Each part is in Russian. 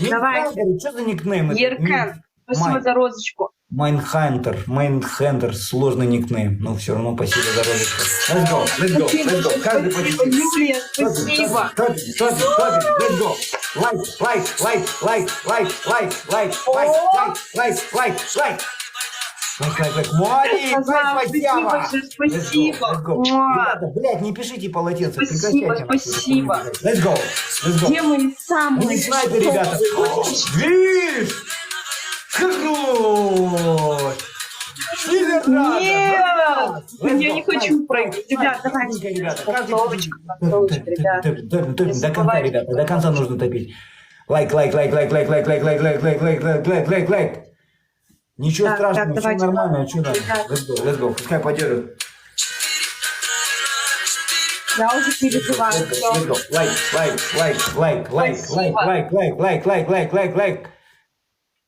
Давайте. Что за никнейм? Еркен. Спасибо за розочку. Майнхантер, сложный никнейм. Но все равно спасибо за розочку. Let's go. Каждый по чуть-чуть. Юлия, спасибо. Let's go. Лайк. Молодец, спасибо. Ребята, блядь, не пишите полотенце. Спасибо. Let's go. Где мои самые? Не снайпер, ребята. Видишь? Хорош. Нет, я не хочу прыгать. Ребят, давайте. До конца, ребята, до конца нужно топить. Лайк. Ничего страшного, все нормально, что надо? Let's go, пускай поддержит. Я уже переживаю. Лайк.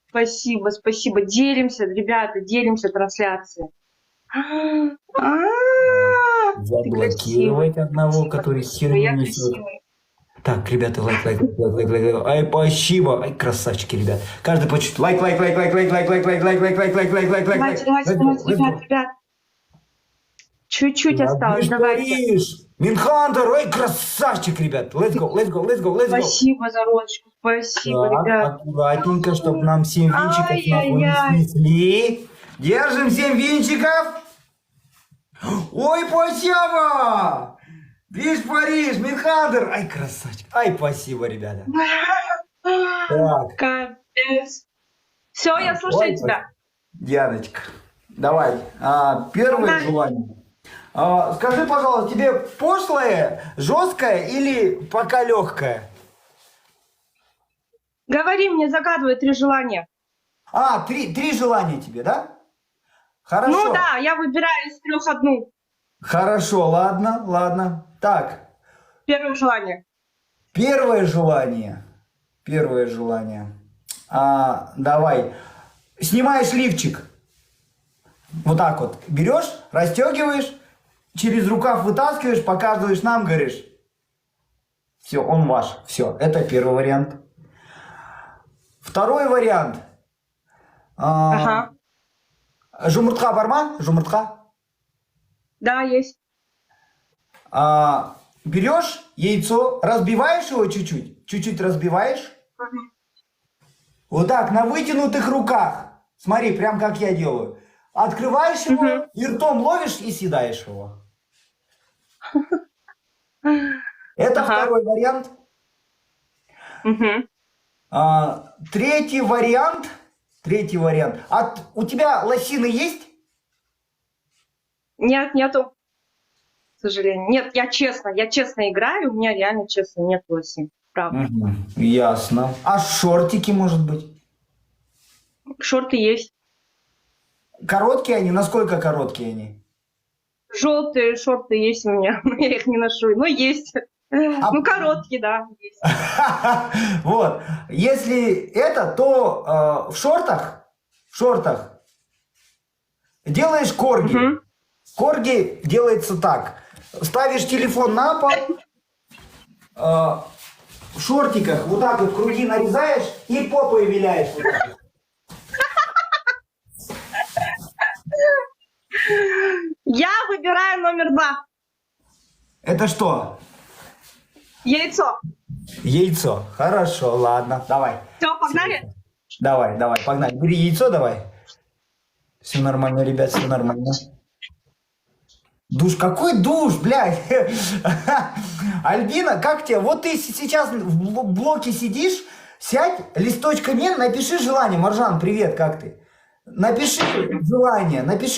Спасибо. Делимся, ребята, трансляцией. Заблокировать одного, который херню несет. Так, ребята, лайк. Ай, спасибо. Ай, красавчики, ребят. Каждый по чуть. Лайк. Давайте, ребят. Чуть-чуть осталось, давайте. Минхантер, ой, красавчик, ребят. Let's go. Спасибо за розочку, спасибо, ребят. Аккуратненько, чтобы нам 7 винчиков не снесли. Держим 7 винчиков. Ой, спасибо. Видишь, Париж, Минхантер. Ай, красавчик. Ай, спасибо, ребята. Так. Капец. Все, я слушаю тебя. Дианочка, давай. Первое желание. Скажи, пожалуйста, тебе пошлое, жесткое или пока легкое? Говори мне, загадывай 3 желания. Три желания тебе, да? Хорошо. Ну да, я выбираю из 3 одну. Хорошо, ладно. Так. Первое желание. Первое желание. Давай. Снимаешь лифчик. Вот так вот. Берешь, расстегиваешь, через рукав вытаскиваешь, показываешь нам, говоришь. Все, он ваш. Все, это первый вариант. Второй вариант. Ага. Жумуртка бар ма? Жумуртка? Да, есть. Берешь яйцо, разбиваешь его чуть-чуть разбиваешь. Ага. Вот так, на вытянутых руках. Смотри, прям как я делаю. Открываешь его и ртом ловишь и съедаешь его. Это второй вариант. Третий вариант. У тебя лосины есть? Нет, нету. К сожалению. Нет, я честно играю, у меня реально честно нет лосин. Правда. Ясно. А шортики, может быть? Шорты есть. Короткие они? Насколько короткие они? Желтые шорты есть у меня, но я их не ношу. Но есть. Ну, короткие, да. Есть. Вот. Если это, то в шортах делаешь корги. Корги делается так. Ставишь телефон на пол, в шортиках вот так вот круги нарезаешь и попой виляешь. Вот так. Я выбираю номер 2. Это что? Яйцо. Яйцо. Хорошо, ладно. Давай. Все, погнали? Давай, погнали. Бери яйцо, давай. Все нормально, ребят, все нормально. Душ, какой душ, блядь? Альбина, как тебе? Вот ты сейчас в блоке сидишь, сядь, листочками напиши желание. Маржан, привет, как ты? Напиши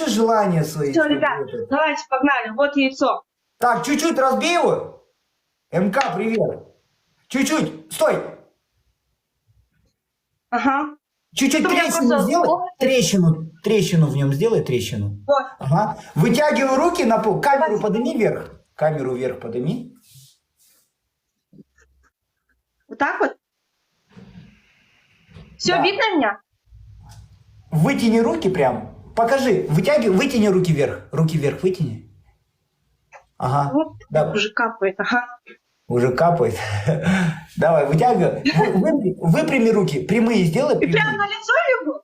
желание свои. Все, ребят, давайте, погнали. Вот яйцо. Так, чуть-чуть разбей его. МК, привет. Чуть-чуть, стой. Ага. Чуть-чуть трещину сделай. Трещину в нем сделай, трещину. Вот. Ага. Вытягивай руки на пол. Камеру подними вверх. Камеру вверх подними. Вот так вот? Все, Да. видно меня? Вытяни руки прям. Покажи. Вытяни руки вверх. Руки вверх вытяни. Ага. Вот, да. уже капает, ага. Уже капает. Давай, вытягивай. Выпрями руки. Прямые сделай. И Прямые. прямо на лицо его?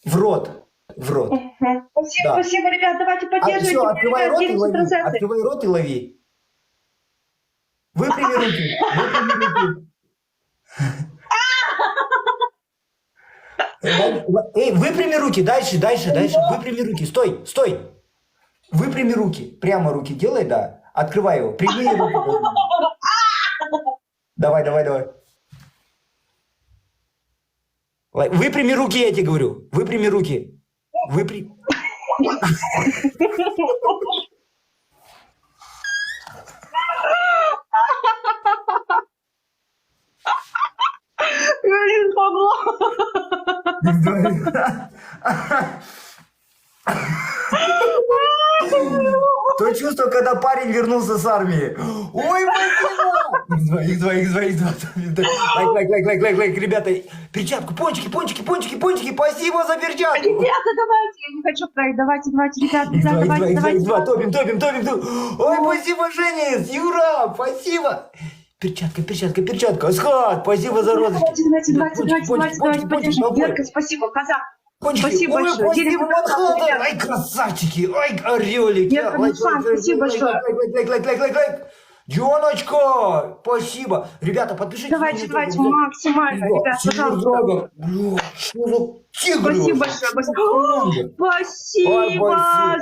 В рот. В рот. Спасибо, Да. спасибо, ребят, давайте поддерживайте. Все, открывай ребят, рот и делитесь лови. трансляцией. Открывай рот и лови. Выпрями руки. Выпрями руки. Эй, выпрями руки. Дальше. Выпрями руки. Стой. Выпрями руки. Прямо руки делай, да. Открывай его. Прямые руки. Давай. Выпрями руки, я тебе говорю. Выпрями руки. Блин, Павло. То чувство, когда парень вернулся с армии. Ой, спасибо! X2. Лайк, ребята. Перчатку, пончики. Спасибо за перчатку. Ребята, давайте, я не хочу проиграть. Давайте, ребята, давайте. X2, топим. Ой, спасибо, Женя, Юра, спасибо. Перчатка. Асхат, спасибо за розочки. Давайте, поддержим. Верка, спасибо, казах. Пончики. Спасибо Ой, большое. спасибо, Ребята, Манхэттен. Ай, красавчики. Ай, орелики. Верка, Руслан, спасибо большое. Лайк. Дионочка, спасибо. Ребята, подпишитесь. Давайте, максимально, ребят, пожалуйста. Что за тигры? Спасибо большое. Спасибо.